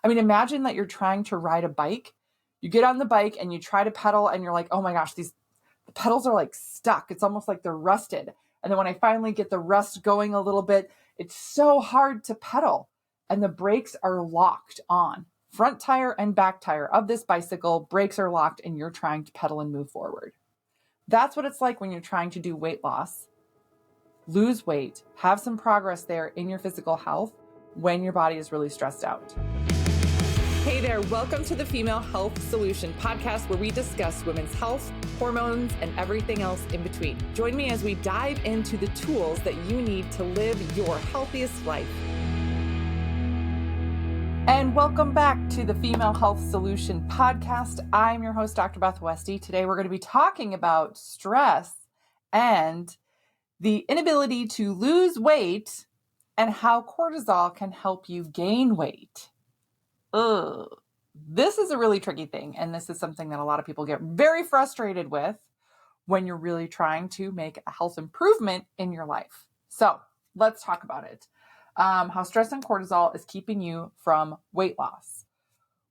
I mean, imagine that you're trying to ride a bike. You get on the bike and you try to pedal and you're like, oh my gosh, the pedals are like stuck. It's almost like they're rusted. And then when I finally get the rust going a little bit, it's so hard to pedal. And the brakes are locked on. Front tire and back tire of this bicycle, brakes are locked and you're trying to pedal and move forward. That's what it's like when you're trying to do weight loss. Lose weight, have some progress there in your physical health when your body is really stressed out. Hey there, welcome to the Female Health Solution podcast, where we discuss women's health, hormones, and everything else in between. Join me as we dive into the tools that you need to live your healthiest life. And welcome back to the Female Health Solution podcast. I'm your host, Dr. Beth Westy. Today we're going to be talking about stress and the inability to lose weight and how cortisol can help you gain weight. This is a really tricky thing. And this is something that a lot of people get very frustrated with when you're really trying to make a health improvement in your life. So let's talk about it. How stress and cortisol is keeping you from weight loss.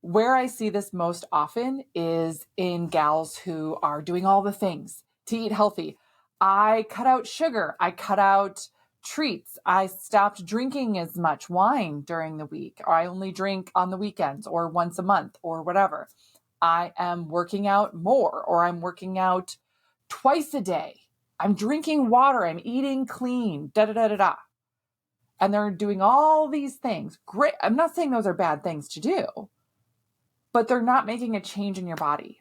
Where I see this most often is in gals who are doing all the things to eat healthy. I cut out sugar. I cut out treats. I stopped drinking as much wine during the week, or I only drink on the weekends or once a month or whatever. I am working out more, or I'm working out twice a day. I'm drinking water. I'm eating clean, And they're doing all these things. Great. I'm not saying those are bad things to do, but they're not making a change in your body.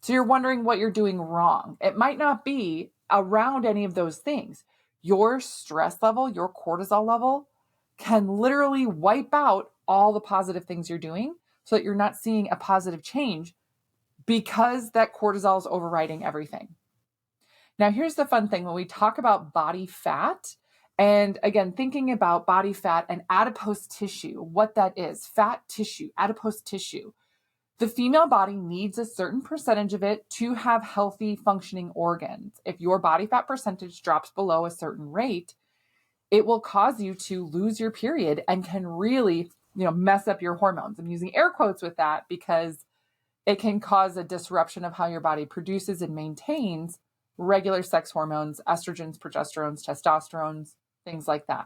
So you're wondering what you're doing wrong. It might not be around any of those things. Your stress level, your cortisol level can literally wipe out all the positive things you're doing so that you're not seeing a positive change because that cortisol is overriding everything. Now, here's the fun thing. When we talk about body fat, and again, thinking about body fat and adipose tissue, what that is, fat tissue, adipose tissue. The female body needs a certain percentage of it to have healthy functioning organs. If your body fat percentage drops below a certain rate, it will cause you to lose your period and can really, mess up your hormones. I'm using air quotes with that because it can cause a disruption of how your body produces and maintains regular sex hormones, estrogens, progesterones, testosterones, things like that.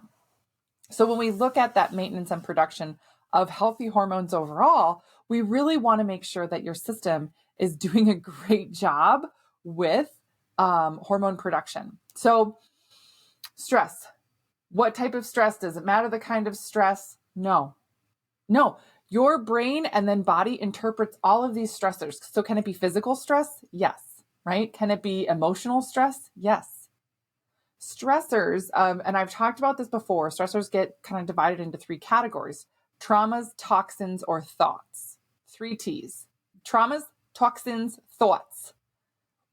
So when we look at that maintenance and production of healthy hormones overall, we really want to make sure that your system is doing a great job with hormone production. So stress. What type of stress? Does it matter the kind of stress? No. Your brain and then body interprets all of these stressors. So can it be physical stress? Yes. Right? Can it be emotional stress? Yes. Stressors, and I've talked about this before, stressors get kind of divided into three categories: traumas, toxins, or thoughts. 3 T's. Traumas, toxins, thoughts.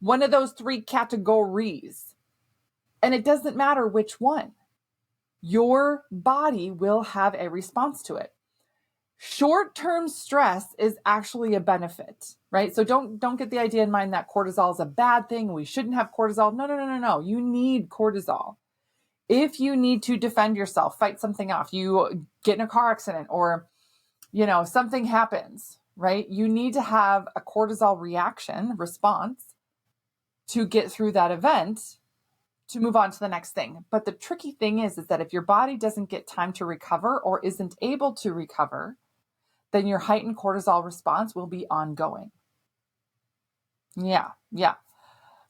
One of those 3 categories. And it doesn't matter which one. Your body will have a response to it. Short-term stress is actually a benefit, right? So don't get the idea in mind that cortisol is a bad thing. We shouldn't have cortisol. No. You need cortisol. If you need to defend yourself, fight something off, you get in a car accident or, something happens, right? You need to have a cortisol response to get through that event to move on to the next thing. But the tricky thing is that if your body doesn't get time to recover or isn't able to recover, then your heightened cortisol response will be ongoing. Yeah.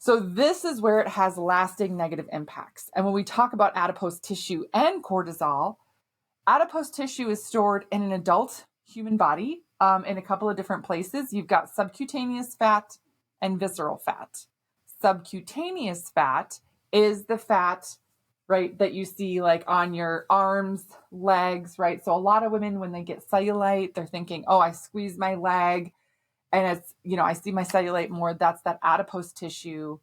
So this is where it has lasting negative impacts. And when we talk about adipose tissue and cortisol, adipose tissue is stored in an adult human body in a couple of different places. You've got subcutaneous fat and visceral fat. Subcutaneous fat is the fat, right, that you see like on your arms, legs, right? So a lot of women, when they get cellulite, they're thinking, oh, I squeeze my leg and it's, I see my cellulite more. That's that adipose tissue,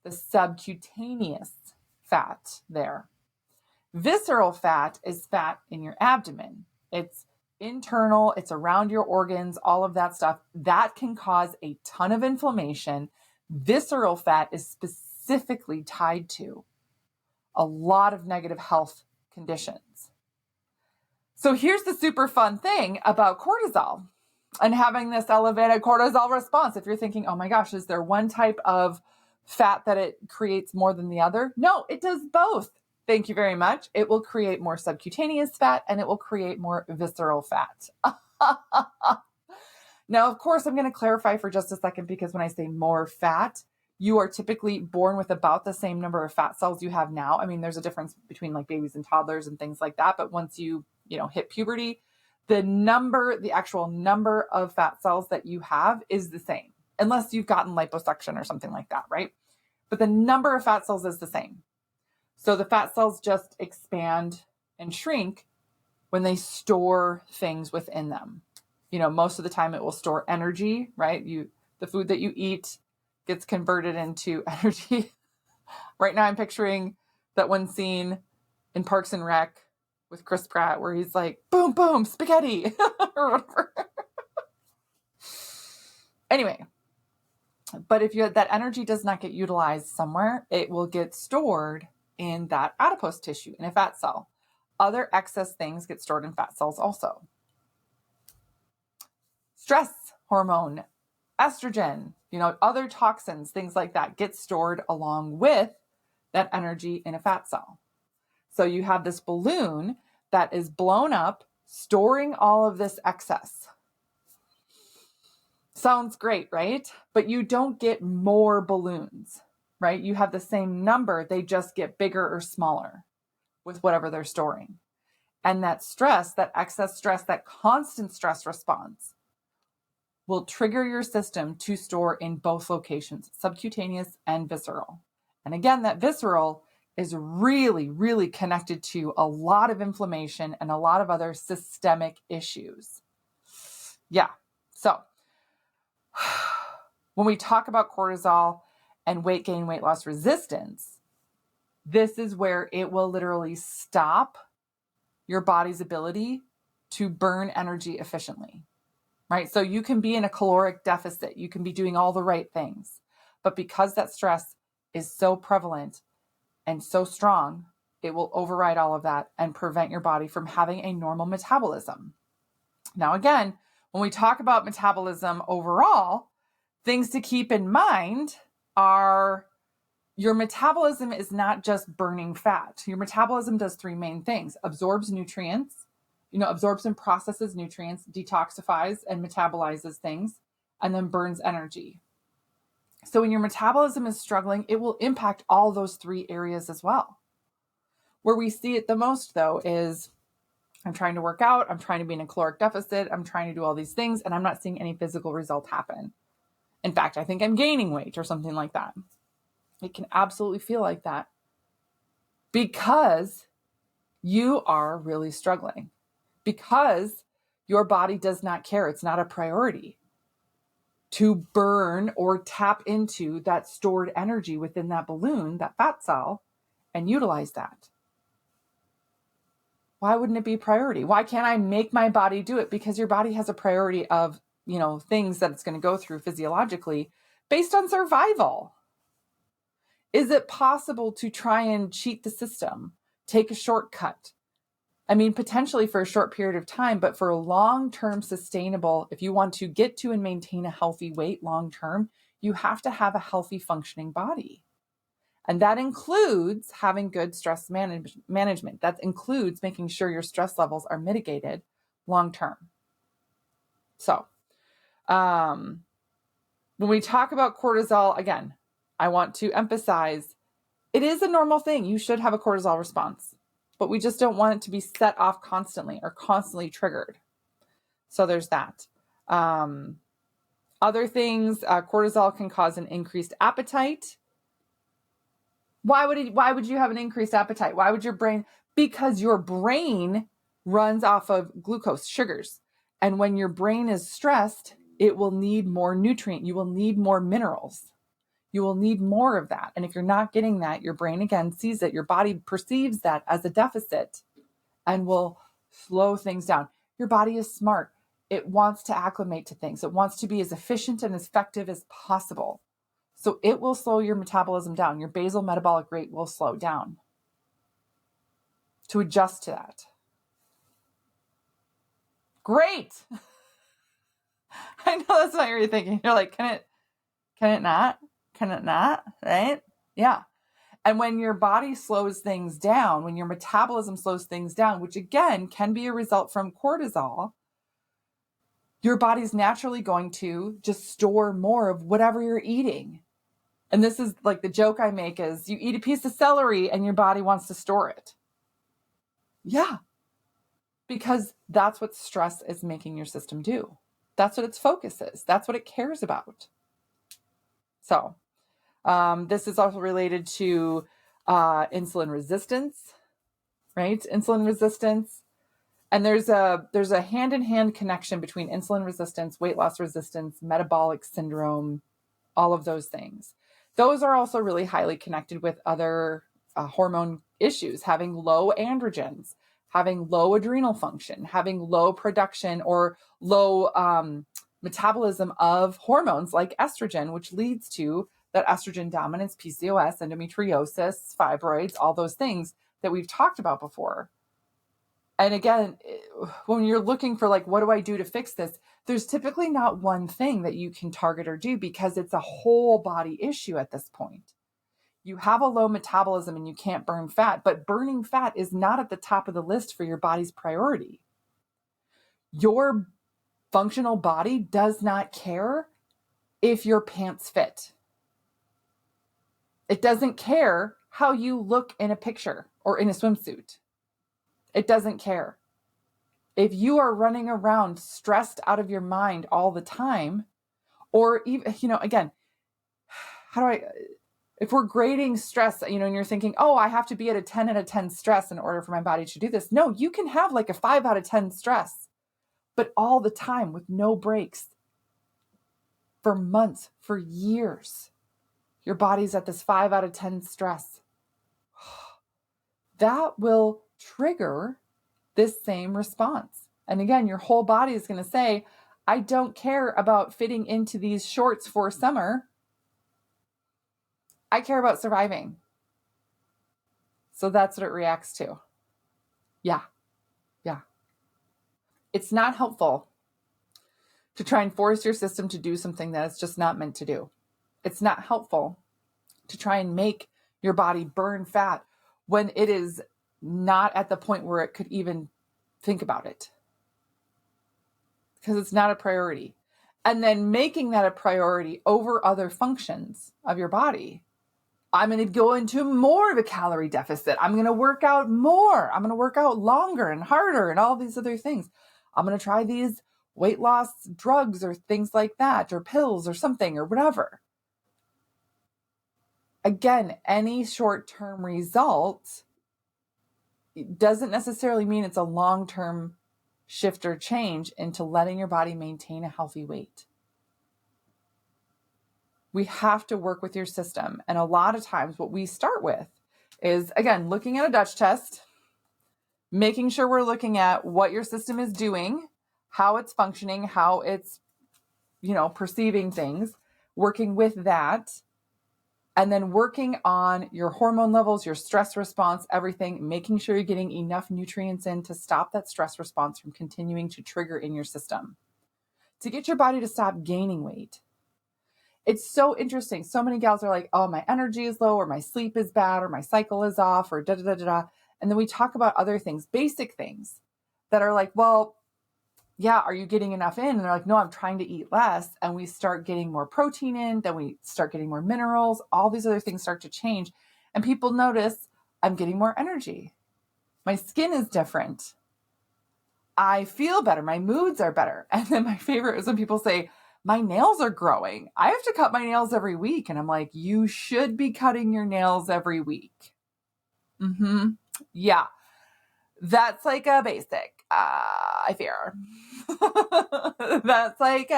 the subcutaneous fat there. Visceral fat is fat in your abdomen. It's internal, it's around your organs, all of that stuff. That can cause a ton of inflammation. Visceral fat is specifically tied to a lot of negative health conditions. So here's the super fun thing about cortisol and having this elevated cortisol response. If you're thinking, oh my gosh, is there one type of fat that it creates more than the other? No, it does both. Thank you very much. It will create more subcutaneous fat and it will create more visceral fat. Now, of course, I'm going to clarify for just a second, because when I say more fat, you are typically born with about the same number of fat cells you have now. I mean, there's a difference between like babies and toddlers and things like that. But once you hit puberty, the actual number of fat cells that you have is the same, unless you've gotten liposuction or something like that, right? But the number of fat cells is the same. So the fat cells just expand and shrink when they store things within them. Most of the time it will store energy, right? The food that you eat gets converted into energy. Right now I'm picturing that one scene in Parks and Rec with Chris Pratt where he's like, boom, boom, spaghetti or whatever. Anyway, but if that energy does not get utilized somewhere, it will get stored in that adipose tissue, in a fat cell. Other excess things get stored in fat cells also. Stress hormone, estrogen, other toxins, things like that get stored along with that energy in a fat cell. So you have this balloon that is blown up, storing all of this excess. Sounds great, right? But you don't get more balloons, right? You have the same number, they just get bigger or smaller with whatever they're storing. And that stress, that excess stress, that constant stress response will trigger your system to store in both locations, subcutaneous and visceral. And again, that visceral is really, really connected to a lot of inflammation and a lot of other systemic issues. Yeah. So when we talk about cortisol and weight gain, weight loss resistance, this is where it will literally stop your body's ability to burn energy efficiently, right? So you can be in a caloric deficit. You can be doing all the right things. But because that stress is so prevalent and so strong, it will override all of that and prevent your body from having a normal metabolism. Now, again, when we talk about metabolism overall, things to keep in mind are your metabolism is not just burning fat. Your metabolism does three main things: absorbs nutrients, absorbs and processes nutrients, detoxifies and metabolizes things, and then burns energy. So when your metabolism is struggling, it will impact all those three areas as well. Where we see it the most, though, is I'm trying to work out, I'm trying to be in a caloric deficit, I'm trying to do all these things, and I'm not seeing any physical result happen. In fact, I think I'm gaining weight or something like that. It can absolutely feel like that because you are really struggling, because your body does not care. It's not a priority to burn or tap into that stored energy within that balloon, that fat cell, and utilize that. Why wouldn't it be a priority? Why can't I make my body do it? Because your body has a priority of, things that it's going to go through physiologically based on survival. Is it possible to try and cheat the system, take a shortcut? I mean, potentially for a short period of time, but for a long-term sustainable, if you want to get to and maintain a healthy weight long-term, you have to have a healthy functioning body. And that includes having good stress management. That includes making sure your stress levels are mitigated long-term. So when we talk about cortisol, again, I want to emphasize it is a normal thing. You should have a cortisol response, but we just don't want it to be set off constantly or constantly triggered. So there's that. Other things, cortisol can cause an increased appetite. Why would you have an increased appetite? Why would your brain? Because your brain runs off of glucose, sugars. And when your brain is stressed, it will need more nutrient. You will need more minerals. You will need more of that. And if you're not getting that, your brain again sees it. Your body perceives that as a deficit and will slow things down. Your body is smart. It wants to acclimate to things. It wants to be as efficient and as effective as possible. So it will slow your metabolism down. Your basal metabolic rate will slow down to adjust to that. Great. I know that's not what you're thinking. You're like, can it not? Can it not? Right? Yeah. And when your body slows things down, when your metabolism slows things down, which again can be a result from cortisol, your body's naturally going to just store more of whatever you're eating. And this is like the joke I make is you eat a piece of celery and your body wants to store it. Yeah. Because that's what stress is making your system do. That's what its focus is. That's what it cares about. So this is also related to insulin resistance, right? Insulin resistance. And there's a hand-in-hand connection between insulin resistance, weight loss resistance, metabolic syndrome, all of those things. Those are also really highly connected with other hormone issues, having low androgens, having low adrenal function, having low production or low metabolism of hormones like estrogen, which leads to that estrogen dominance, PCOS, endometriosis, fibroids, all those things that we've talked about before. And again, when you're looking for like, what do I do to fix this? There's typically not one thing that you can target or do because it's a whole body issue at this point. You have a low metabolism and you can't burn fat, but burning fat is not at the top of the list for your body's priority. Your functional body does not care if your pants fit. It doesn't care how you look in a picture or in a swimsuit. It doesn't care. If you are running around stressed out of your mind all the time, or even, again, if we're grading stress, and you're thinking, oh, I have to be at a 10 out of 10 stress in order for my body to do this. No, you can have like a 5 out of 10 stress, but all the time with no breaks for months, for years, your body's at this 5 out of 10 stress. That will trigger this same response. And again, your whole body is going to say, I don't care about fitting into these shorts for summer. I care about surviving. So that's what it reacts to. Yeah. It's not helpful to try and force your system to do something that it's just not meant to do. It's not helpful to try and make your body burn fat when it is not at the point where it could even think about it. Because it's not a priority. And then making that a priority over other functions of your body. I'm going to go into more of a calorie deficit. I'm going to work out more. I'm going to work out longer and harder and all these other things. I'm going to try these weight loss drugs or things like that, or pills or something or whatever. Again, any short-term result doesn't necessarily mean it's a long-term shift or change into letting your body maintain a healthy weight. We have to work with your system. And a lot of times what we start with is, again, looking at a Dutch test, making sure we're looking at what your system is doing, how it's functioning, how it's, perceiving things, working with that, and then working on your hormone levels, your stress response, everything, making sure you're getting enough nutrients in to stop that stress response from continuing to trigger in your system, to get your body to stop gaining weight. It's so interesting. So many gals are like, oh, my energy is low, or my sleep is bad, or my cycle is off, or da da da da. And then we talk about other things, basic things that are like, well, yeah, are you getting enough in? And they're like, no, I'm trying to eat less. And we start getting more protein in, then we start getting more minerals. All these other things start to change. And people notice I'm getting more energy. My skin is different. I feel better. My moods are better. And then my favorite is when people say, my nails are growing. I have to cut my nails every week. And I'm like, you should be cutting your nails every week. Yeah. That's like a basic, I fear. That's like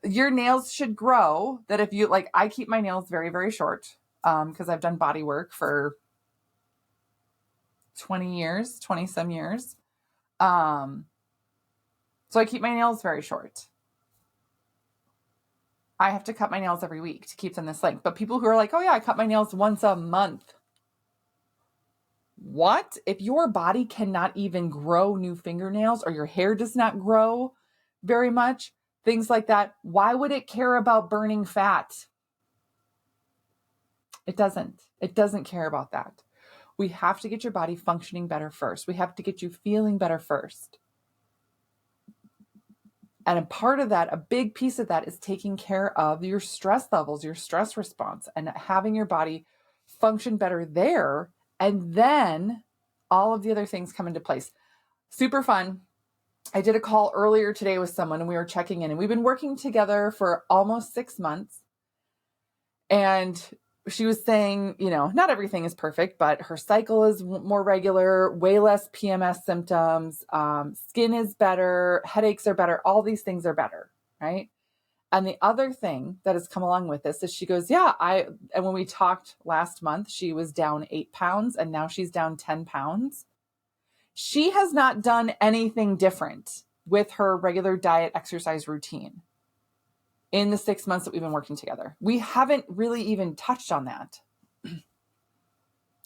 your nails should grow. That if you I keep my nails very, very short because I've done body work for 20 some years. So I keep my nails very short. I have to cut my nails every week to keep them this length. But people who are like, oh yeah, I cut my nails once a month. what? If your body cannot even grow new fingernails or your hair does not grow very much, things like that, why would it care about burning fat? It doesn't. It doesn't care about that. We have to get your body functioning better first. We have to get you feeling better first. And a part of that, a big piece of that, is taking care of your stress levels, your stress response, and having your body function better there. And then all of the other things come into place. Super fun. I did a call earlier today with someone and we were checking in, and we've been working together for almost 6 months. And she was saying, not everything is perfect, but her cycle is more regular, way less PMS symptoms, skin is better, headaches are better, all these things are better, right? And the other thing that has come along with this is she goes, and when we talked last month, she was down 8 pounds and now she's down 10 pounds. She has not done anything different with her regular diet exercise routine in the 6 months that we've been working together. We haven't really even touched on that.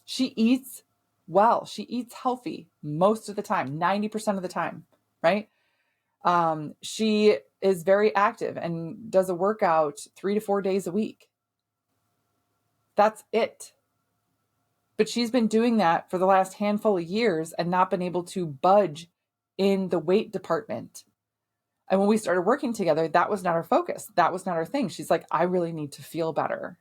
She eats well. She eats healthy most of the time, 90% of the time, right? She is very active and does a workout 3 to 4 days a week. That's it. But she's been doing that for the last handful of years and not been able to budge in the weight department. And when we started working together, that was not her focus. That was not her thing. She's like, I really need to feel better.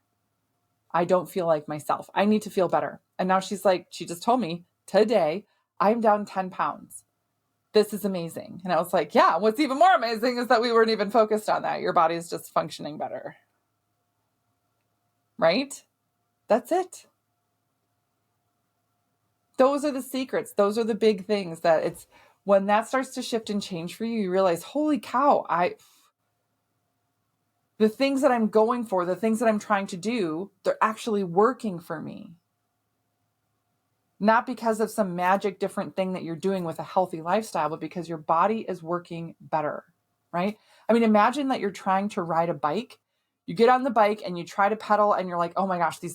I don't feel like myself. I need to feel better. And now she's like, she just told me today, I'm down 10 pounds. This is amazing. And I was like, yeah, what's even more amazing is that we weren't even focused on that. Your body is just functioning better. Right? That's it. Those are the secrets. Those are the big things that it's when that starts to shift and change for you, you realize, holy cow, the things that I'm going for, the things that I'm trying to do, they're actually working for me. Not because of some magic different thing that you're doing with a healthy lifestyle, but because your body is working better, right? I mean, imagine that you're trying to ride a bike. You get on the bike and you try to pedal and you're like, oh my gosh, the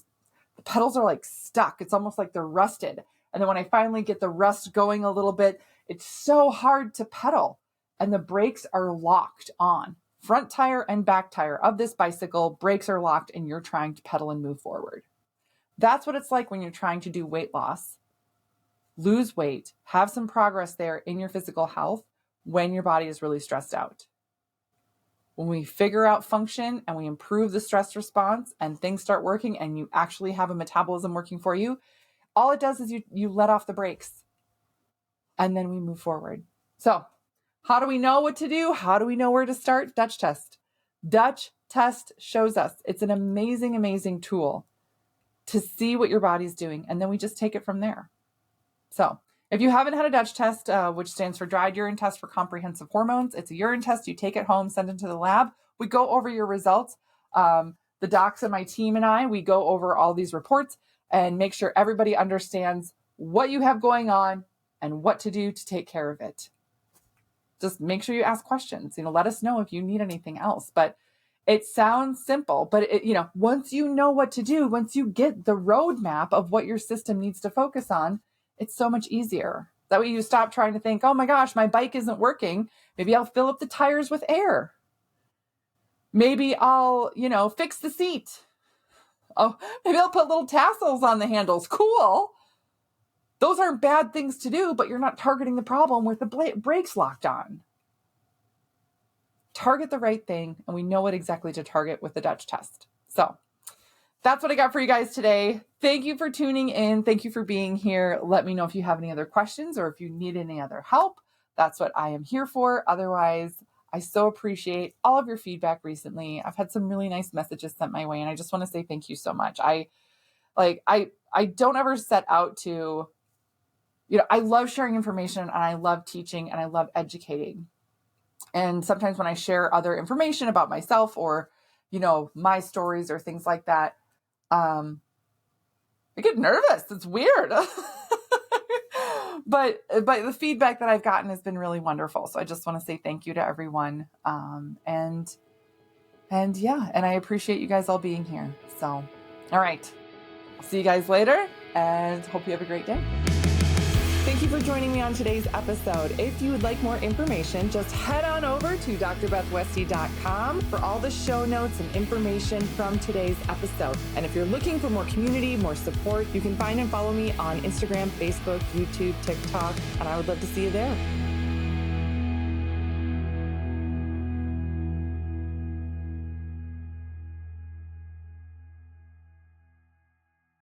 pedals are like stuck. It's almost like they're rusted. And then when I finally get the rust going a little bit, it's so hard to pedal and the brakes are locked on. Front tire and back tire of this bicycle, brakes are locked and you're trying to pedal and move forward. That's what it's like when you're trying to do weight loss, lose weight, have some progress there in your physical health when your body is really stressed out. When we figure out function and we improve the stress response and things start working and you actually have a metabolism working for you, all it does is you let off the brakes and then we move forward. So how do we know what to do? How do we know where to start? Dutch test. Dutch test shows us. It's an amazing, amazing tool to see what your body's doing. And then we just take it from there. So if you haven't had a Dutch test, which stands for dried urine test for comprehensive hormones, it's a urine test. You take it home, send it to the lab. We go over your results. The docs and my team and I, we go over all these reports and make sure everybody understands what you have going on and what to do to take care of it. Just make sure you ask questions, let us know if you need anything else. But it sounds simple, but once you know what to do, once you get the roadmap of what your system needs to focus on, it's so much easier. That way you stop trying to think, oh my gosh, my bike isn't working. Maybe I'll fill up the tires with air. Maybe I'll, fix the seat. Oh, maybe I'll put little tassels on the handles. Cool. Those aren't bad things to do, but you're not targeting the problem with the brakes locked on. Target the right thing, and we know what exactly to target with the Dutch test. So that's what I got for you guys today. Thank you for tuning in. Thank you for being here. Let me know if you have any other questions or if you need any other help. That's what I am here for. Otherwise, I so appreciate all of your feedback recently. I've had some really nice messages sent my way, and I just want to say thank you so much. I don't ever set out to, I love sharing information and I love teaching and I love educating. And sometimes when I share other information about myself or, my stories or things like that, I get nervous. It's weird. But the feedback that I've gotten has been really wonderful. So I just want to say thank you to everyone. And I appreciate you guys all being here. So, all right. I'll see you guys later and hope you have a great day. Thank you for joining me on today's episode. If you would like more information, just head on over to drbethwesty.com for all the show notes and information from today's episode. And if you're looking for more community, more support, you can find and follow me on Instagram, Facebook, YouTube, TikTok, and I would love to see you there.